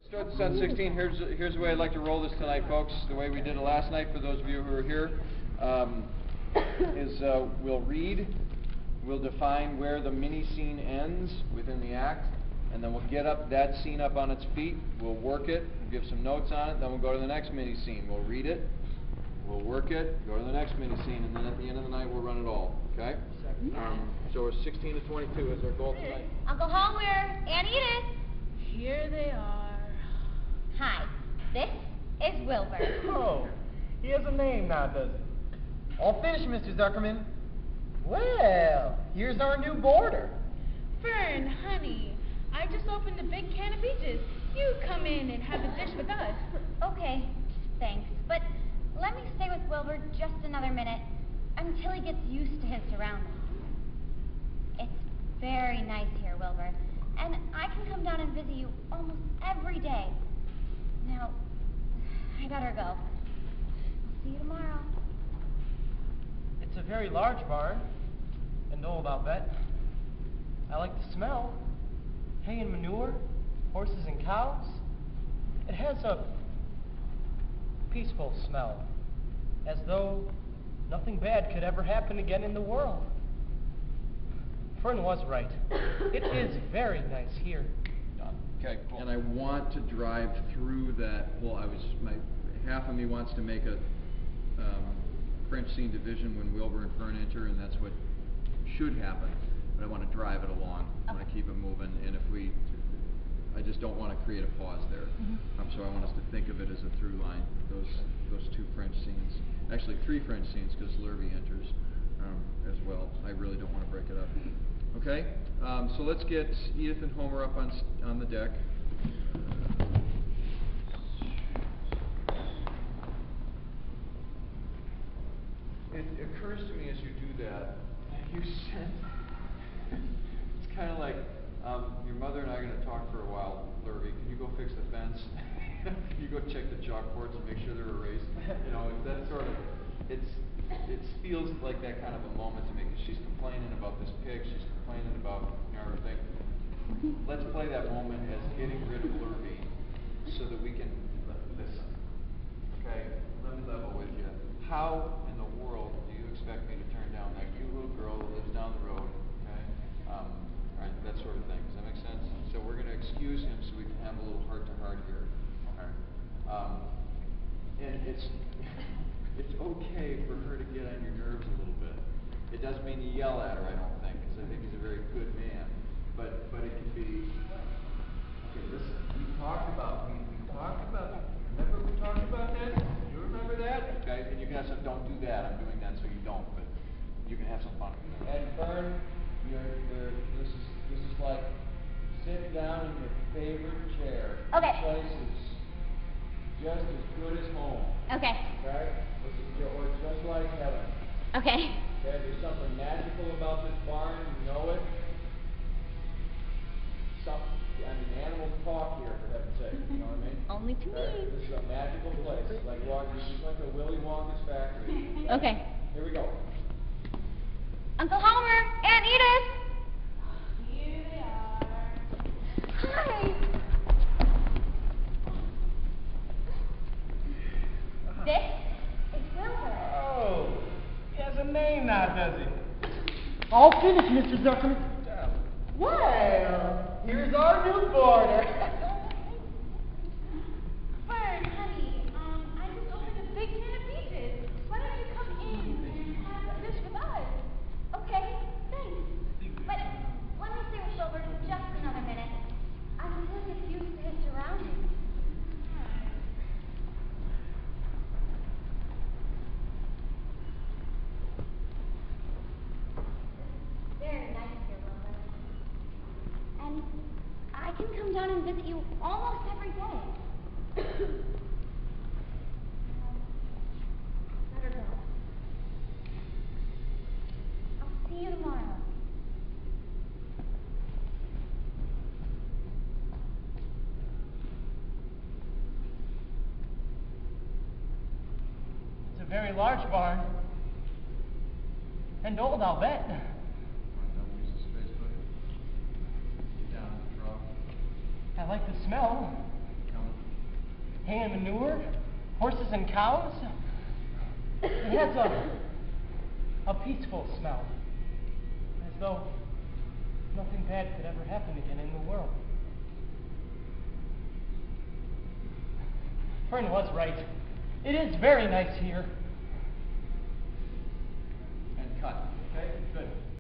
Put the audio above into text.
Start this on 16. Here's the way I'd like to roll this tonight, folks. The way we did it last night, for those of you who are here, is we'll read, we'll define where the mini scene ends within the act, and then we'll get that scene up on its feet. We'll work it, we'll give some notes on it, then we'll go to the next mini scene. We'll read it, we'll work it, go to the next mini scene, and then at the end of the night we'll run it all. Okay? So we're 16 to 22 is our goal tonight. Uncle Homer and Edith. Here they are. Hi, this is Wilbur. Oh, he has a name now, does he? All finished, Mr. Zuckerman. Well, here's our new boarder. Fern, honey, I just opened a big can of peaches. You come in and have a dish with us. Okay, thanks. But let me stay with Wilbur just another minute until he gets used to his surroundings. It's very nice here, Wilbur, and I can come down and visit you almost every day. Now, I better go. I'll see you tomorrow. It's a very large barn, and old, I'll bet. I like the smell. Hay and manure, horses and cows. It has a peaceful smell, as though nothing bad could ever happen again in the world. Fern was right. It is very nice here. Okay, cool. And I want to drive through that. Well, half of me wants to make a French scene division when Wilbur and Fern enter, and that's what should happen. But I want to drive it along. I want to keep it moving, and I just don't want to create a pause there. So I want us to think of it as a through line. Those two French scenes, actually 3 French scenes, because Lurvy enters as well. I really don't want to break it up. Okay, so let's get Edith and Homer up on the deck. It occurs to me as you do that, you said, it's kind of like, your mother and I are going to talk for a while, Lurvy. Can you go fix the fence? Can you go check the chalkboards and make sure they're erased? You know, that sort of, it feels like that kind of a moment to me, because she's complaining about this pig, she's complaining about everything. Let's play that moment as getting rid of Lurvy so that we can listen. Okay? Let me level with you. How in the world do you expect me to turn down that cute little girl that lives down the road? Okay? Right, that sort of thing. Does that make sense? So we're going to excuse him so we can have a little heart-to-heart here. All right? And it's okay for her to get on your nerves a little bit. It doesn't mean you yell at her, I don't think, because I think he's a very good man. But it can be, okay, listen, we talked about, remember we talked about that? You remember that? Okay, and you can have some, don't do that, I'm doing that so you don't, but you can have some fun. And Fern, this is like, sit down in your favorite chair. Okay. This place is just as good as home. Okay. Okay? Or it's just like heaven. Okay. Okay, there's something magical about this barn, you know it. Animals talk here, for heaven's sake, you know what I mean? Only to me. This is a magical place. Like you just went to Willy Wonka's factory. Okay. Here we go. Uncle Homer and Edith. Here they are. Hi. This is Wilbur. Oh, he has a name now, does he? All finished, Mr. Zuckerman. Well, here's our new boarder. Fern, honey, I just opened a big can of peaches. Why don't you come in and have a dish with us? Okay, thanks. But let me stay with Wilbur just another minute until he gets used to his surroundings. Very nice here, Wilbur. And I can come down and visit you almost every day. Better go. I'll see you tomorrow. It's a very large barn. And old, I'll bet. Get down in the trough. I like the smell. Come hay and manure, horses and cows. It has a peaceful smell, as though nothing bad could ever happen again in the world. Fern was right. It is very nice here.